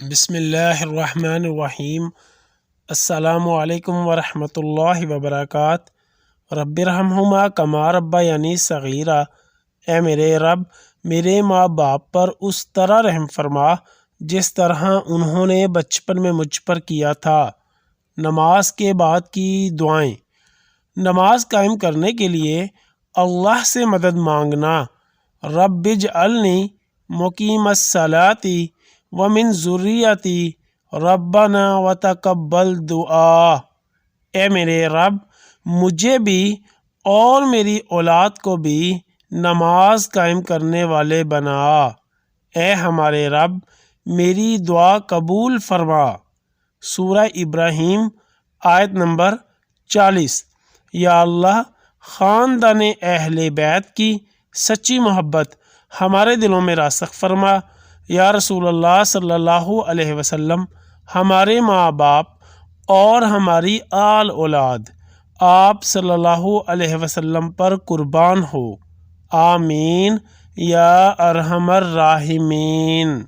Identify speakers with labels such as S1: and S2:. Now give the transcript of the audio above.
S1: بسم اللہ الرحمن الرحیم۔ السلام علیکم ورحمۃ اللہ وبرکاتہ۔ رب ارحمہما کما ربیانی صغیرا۔ اے میرے رب، میرے ماں باپ پر اس طرح رحم فرما جس طرح انہوں نے بچپن میں مجھ پر کیا تھا۔ نماز کے بعد کی دعائیں۔ نماز قائم کرنے کے لیے اللہ سے مدد مانگنا۔ رب اجعلنی مقیم الصلاۃ ومن ذریتی ربنا وتقبل دعا۔ اے میرے رب، مجھے بھی اور میری اولاد کو بھی نماز قائم کرنے والے بنا۔ اے ہمارے رب، میری دعا قبول فرما۔ سورہ ابراہیم آیت نمبر 40۔ یا اللہ، خاندان اہل بیت کی سچی محبت ہمارے دلوں میں راسخ فرما۔ یا رسول اللہ صلی اللہ علیہ وسلم، ہمارے ماں باپ اور ہماری آل اولاد آپ صلی اللہ علیہ وسلم پر قربان ہو۔ آمین یا ارحم الراحمین۔